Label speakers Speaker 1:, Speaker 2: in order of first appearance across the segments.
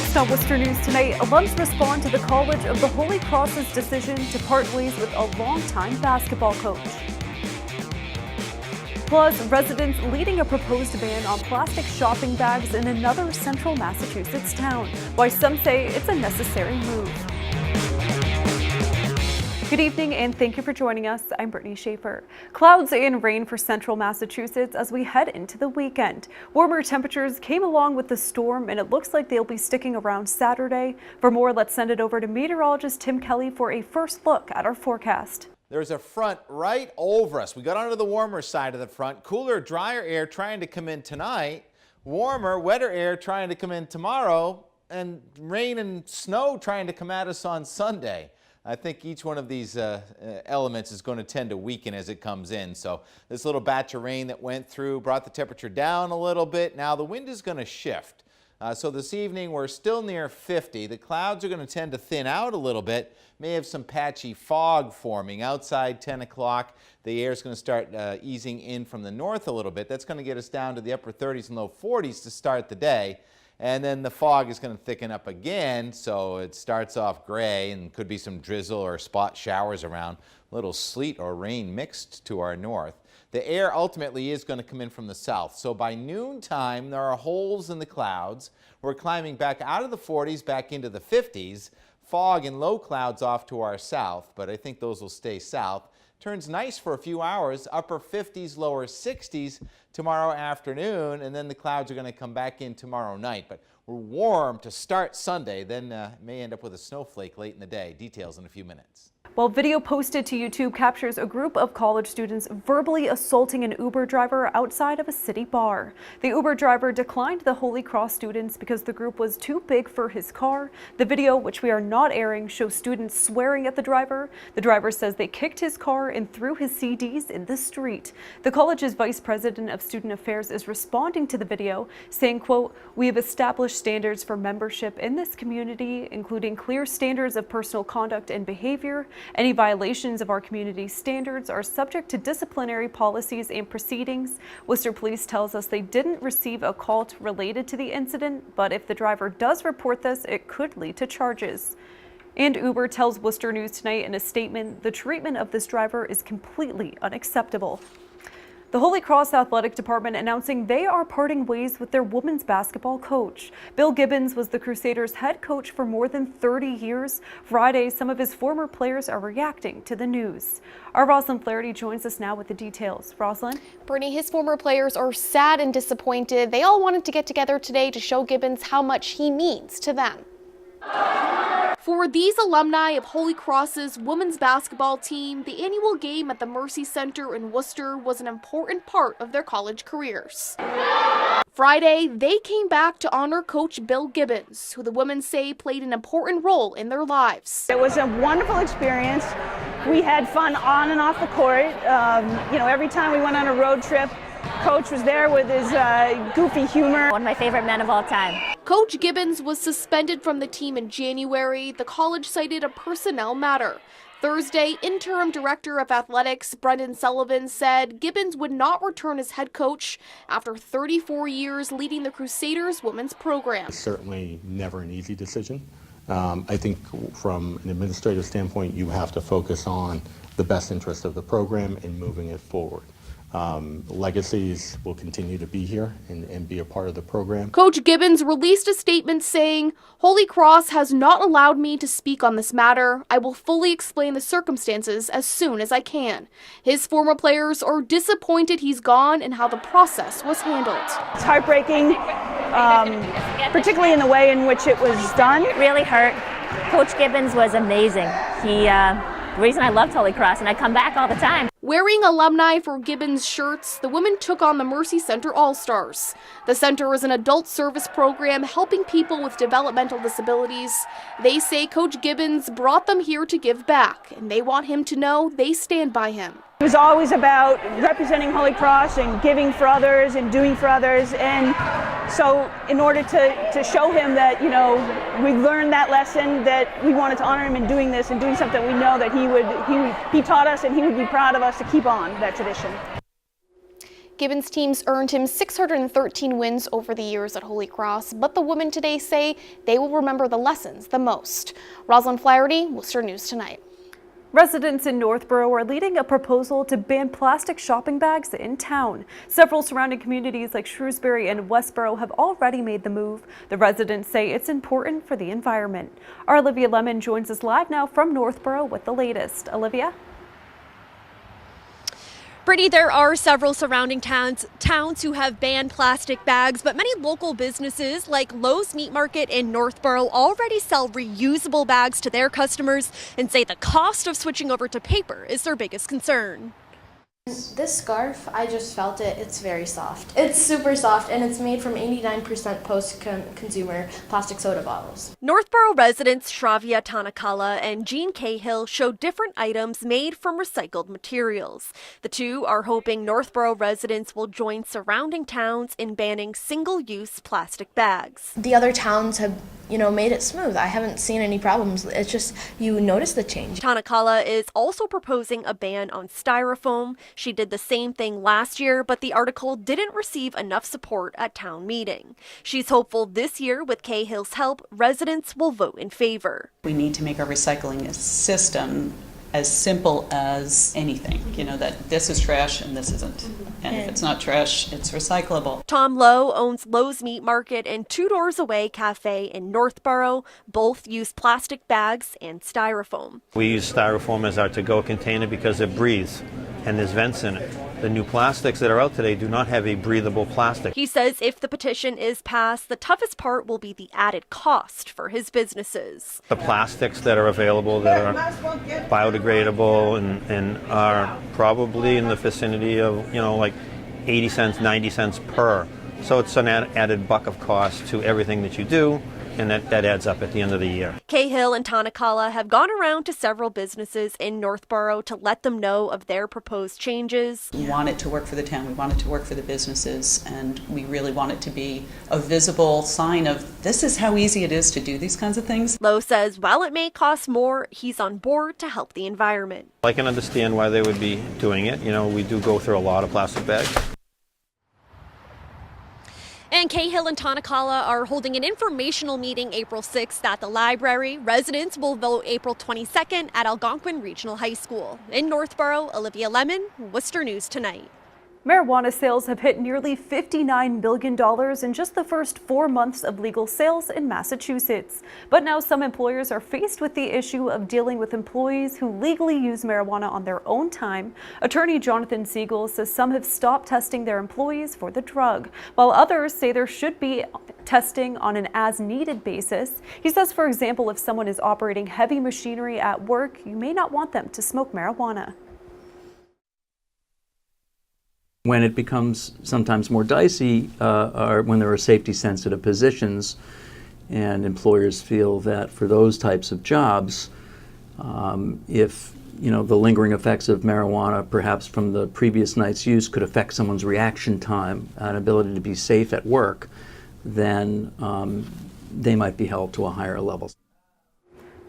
Speaker 1: Next on Worcester News tonight, alums respond to the College of the Holy Cross's decision to part ways with a longtime basketball coach. Plus, residents leading a proposed ban on plastic shopping bags in another central Massachusetts town. Why some say it's a necessary move. Good evening and thank you for joining us. I'm Brittany Schaefer. Clouds and rain for central Massachusetts as we head into the weekend. Warmer temperatures came along with the storm and it looks like they'll be sticking around Saturday. For more, let's send it over to meteorologist Tim Kelly for a first look at our forecast.
Speaker 2: There's a front right over us. We got onto the warmer side of the front. Cooler, drier air trying to come in tonight. Warmer, wetter air trying to come in tomorrow. And rain and snow trying to come at us on Sunday. I think each one of these elements is going to tend to weaken as it comes in. So this little batch of rain that went through brought the temperature down a little bit. Now the wind is going to shift. So this evening we're still near 50. The clouds are going to tend to thin out a little bit. May have some patchy fog forming outside 10 o'clock. The air is going to start easing in from the north a little bit. That's going to get us down to the upper 30s and low 40s to start the day. And then the fog is going to thicken up again, so it starts off gray and could be some drizzle or spot showers around, a little sleet or rain mixed to our north. The air ultimately is going to come in from the south, so by noontime there are holes in the clouds. We're climbing back out of the 40s, back into the 50s. Fog and low clouds off to our south, but I think those will stay south. Turns nice for a few hours, upper 50s, lower 60s tomorrow afternoon, and then the clouds are going to come back in tomorrow night. But we're warm to start Sunday, then may end up with a snowflake late in the day. Details in a few minutes.
Speaker 1: Well, video posted to YouTube captures a group of college students verbally assaulting an Uber driver outside of a city bar. The Uber driver declined the Holy Cross students because the group was too big for his car. The video, which we are not airing, shows students swearing at the driver. The driver says they kicked his car and threw his CDs in the street. The college's vice president of student affairs is responding to the video, saying, quote, "We have established standards for membership in this community, including clear standards of personal conduct and behavior. Any violations of our community standards are subject to disciplinary policies and proceedings. Worcester Police tells us they didn't receive a call related to the incident, but if the driver does report this, it could lead to charges." And Uber tells Worcester News Tonight in a statement, the treatment of this driver is completely unacceptable. The Holy Cross Athletic Department announcing they are parting ways with their women's basketball coach. Bill Gibbons was the Crusaders' head coach for more than 30 years. Friday, some of his former players are reacting to the news. Our Rosalind Flaherty joins us now with the details. Rosalind?
Speaker 3: Brittany, his former players are sad and disappointed. They all wanted to get together today to show Gibbons how much he means to them. For these alumni of Holy Cross's women's basketball team, the annual game at the Mercy Center in Worcester was an important part of their college careers. Friday, they came back to honor Coach Bill Gibbons, who the women say played an important role in their lives.
Speaker 4: It was a wonderful experience. We had fun on and off the court. Every time we went on a road trip, Coach was there with his goofy humor.
Speaker 5: One of my favorite men of all time.
Speaker 3: Coach Gibbons was suspended from the team in January. The college cited a personnel matter. Thursday, interim director of athletics Brendan Sullivan said Gibbons would not return as head coach after 34 years leading the Crusaders women's program.
Speaker 6: It's certainly never an easy decision. I think from an administrative standpoint, you have to focus on the best interest of the program and moving it forward. Legacies will continue to be here and be a part of the program.
Speaker 3: Coach Gibbons released a statement saying, "Holy Cross has not allowed me to speak on this matter. I will fully explain the circumstances as soon as I can." His former players are disappointed he's gone and how the process was handled.
Speaker 4: It's heartbreaking, particularly in the way in which it was done.
Speaker 5: It really hurt. Coach Gibbons was amazing. The reason I loved Holy Cross, and I come back all the time.
Speaker 3: Wearing alumni for Gibbons shirts, the women took on the Mercy Center All-Stars. The center is an adult service program helping people with developmental disabilities. They say Coach Gibbons brought them here to give back, and they want him to know they stand by him.
Speaker 4: It was always about representing Holy Cross and giving for others and doing for others. And so in order to show him that, we learned that lesson, that we wanted to honor him in doing this and doing something we know that he taught us and he would be proud of us to keep on that tradition.
Speaker 3: Gibbons teams earned him 613 wins over the years at Holy Cross, but the women today say they will remember the lessons the most. Rosalind Flaherty, Worcester News Tonight.
Speaker 1: Residents in Northborough are leading a proposal to ban plastic shopping bags in town. Several surrounding communities like Shrewsbury and Westboro have already made the move. The residents say it's important for the environment. Our Olivia Lemon joins us live now from Northborough with the latest. Olivia?
Speaker 7: Brittany, there are several surrounding towns who have banned plastic bags, but many local businesses like Lowe's Meat Market in Northborough already sell reusable bags to their customers and say the cost of switching over to paper is their biggest concern.
Speaker 8: This scarf, I just felt it. It's very soft. It's super soft, and it's made from 89% post-consumer plastic soda bottles.
Speaker 7: Northborough residents Shravya Tanakala and Jean Cahill show different items made from recycled materials. The two are hoping Northborough residents will join surrounding towns in banning single-use plastic bags.
Speaker 8: The other towns have, made it smooth. I haven't seen any problems. It's just you notice the change.
Speaker 7: Tanakala is also proposing a ban on styrofoam. She did the same thing last year, but the article didn't receive enough support at town meeting. She's hopeful this year, with Cahill's help, residents will vote in favor.
Speaker 9: We need to make our recycling system as simple as anything, that this is trash and this isn't. And if it's not trash, it's recyclable.
Speaker 7: Tom Lowe owns Lowe's Meat Market and Two Doors Away Cafe in Northborough. Both use plastic bags and styrofoam.
Speaker 10: We use styrofoam as our to-go container because it breathes and there's vents in it. The new plastics that are out today do not have a breathable plastic.
Speaker 7: He says if the petition is passed, the toughest part will be the added cost for his businesses.
Speaker 10: The plastics that are available that are biodegradable and are probably in the vicinity of, like 80 cents, 90 cents per. So it's an added buck of cost to everything that you do, and that adds up at the end of the year.
Speaker 7: Cahill and Tanakala have gone around to several businesses in Northborough to let them know of their proposed changes.
Speaker 9: We want it to work for the town, we want it to work for the businesses, and we really want it to be a visible sign of this is how easy it is to do these kinds of things.
Speaker 7: Lowe says while it may cost more, he's on board to help the environment.
Speaker 10: I can understand why they would be doing it. We do go through a lot of plastic bags.
Speaker 7: And Cahill and Tanakala are holding an informational meeting April 6th at the library. Residents will vote April 22nd at Algonquin Regional High School. In Northborough, Olivia Lemon, Worcester News Tonight.
Speaker 1: Marijuana sales have hit nearly $59 billion in just the first 4 months of legal sales in Massachusetts. But now some employers are faced with the issue of dealing with employees who legally use marijuana on their own time. Attorney Jonathan Siegel says some have stopped testing their employees for the drug, while others say there should be testing on an as-needed basis. He says, for example, if someone is operating heavy machinery at work, you may not want them to smoke marijuana.
Speaker 11: When it becomes sometimes more dicey are when there are safety-sensitive positions, and employers feel that for those types of jobs, if the lingering effects of marijuana, perhaps from the previous night's use, could affect someone's reaction time and ability to be safe at work, then they might be held to a higher level.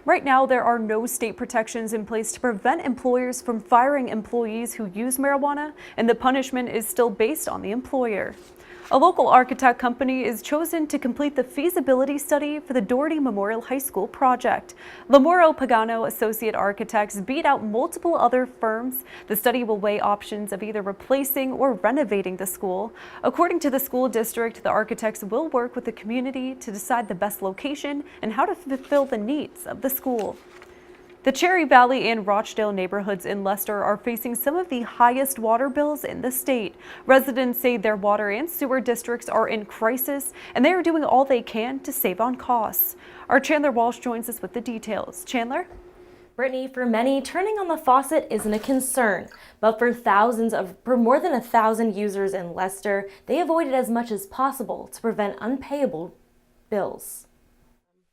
Speaker 1: Right now, there are no state protections in place to prevent employers from firing employees who use marijuana, and the punishment is still based on the employer. A local architect company is chosen to complete the feasibility study for the Doherty Memorial High School project. Lamoro Pagano Associate Architects beat out multiple other firms. The study will weigh options of either replacing or renovating the school. According to the school district, the architects will work with the community to decide the best location and how to fulfill the needs of the school. The Cherry Valley and Rochdale neighborhoods in Leicester are facing some of the highest water bills in the state. Residents say their water and sewer districts are in crisis, and they are doing all they can to save on costs. Our Chandler Walsh joins us with the details. Chandler?
Speaker 12: Brittany, for many, turning on the faucet isn't a concern, but for more than 1,000 users in Leicester, they avoid it as much as possible to prevent unpayable bills.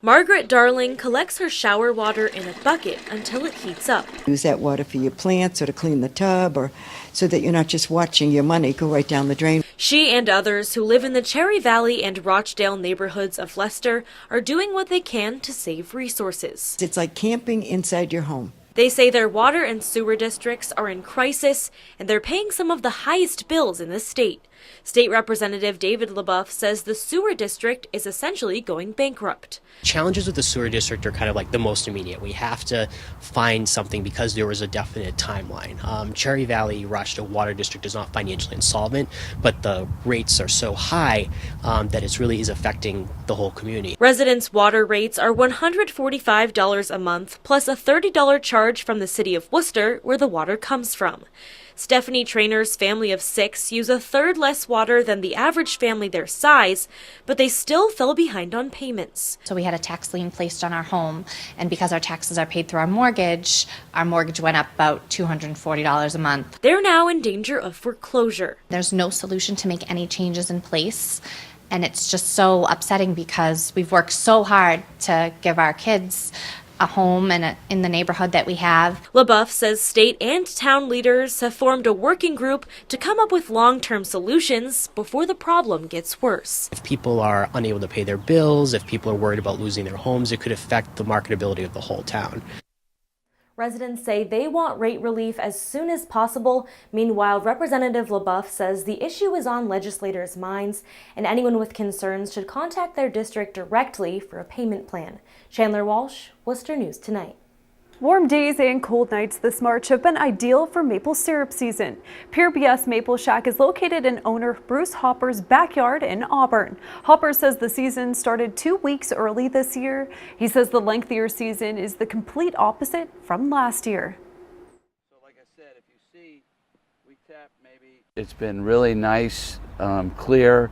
Speaker 12: Margaret Darling collects her shower water in a bucket until it heats up.
Speaker 13: Use that water for your plants or to clean the tub, or so that you're not just watching your money go right down the drain.
Speaker 12: She and others who live in the Cherry Valley and Rochdale neighborhoods of Leicester are doing what they can to save resources.
Speaker 13: It's like camping inside your home.
Speaker 12: They say their water and sewer districts are in crisis, and they're paying some of the highest bills in the state. State Representative David LaBeouf says the sewer district is essentially going bankrupt.
Speaker 14: Challenges with the sewer district are kind of like the most immediate. We have to find something because there was a definite timeline. Cherry Valley Rochester Water District is not financially insolvent, but the rates are so high that it really is affecting the whole community.
Speaker 12: Residents' water rates are $145 a month, plus a $30 charge from the city of Worcester, where the water comes from. Stephanie Trainor's family of 6 use a third less water than the average family their size, but they still fell behind on payments.
Speaker 15: So we had a tax lien placed on our home, and because our taxes are paid through our mortgage went up about $240 a month.
Speaker 12: They're now in danger of foreclosure.
Speaker 15: There's no solution to make any changes in place, and it's just so upsetting because we've worked so hard to give our kids a home and in the neighborhood that we have.
Speaker 12: LaBeouf says state and town leaders have formed a working group to come up with long-term solutions before the problem gets worse.
Speaker 14: If people are unable to pay their bills, if people are worried about losing their homes, it could affect the marketability of the whole town.
Speaker 12: Residents say they want rate relief as soon as possible. Meanwhile, Representative LaBeouf says the issue is on legislators' minds, and anyone with concerns should contact their district directly for a payment plan. Chandler Walsh, Worcester News Tonight.
Speaker 1: Warm days and cold nights this March have been ideal for maple syrup season. Pure BS Maple Shack is located in owner Bruce Hopper's backyard in Auburn. Hopper says the season started 2 weeks early this year. He says the lengthier season is the complete opposite from last year.
Speaker 16: So like I said, if you see, we tap maybe. It's been really nice, clear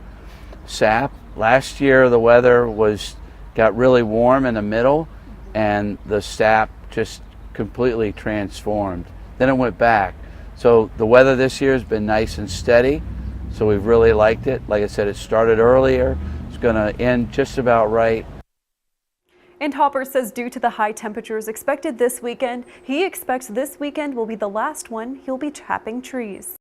Speaker 16: sap. Last year the weather got really warm in the middle, and the sap just completely transformed. Then it went back. So the weather this year has been nice and steady, so we've really liked it. Like I said, it started earlier. It's going to end just about right.
Speaker 1: And Hopper says due to the high temperatures expected this weekend, he expects this weekend will be the last one he'll be tapping trees.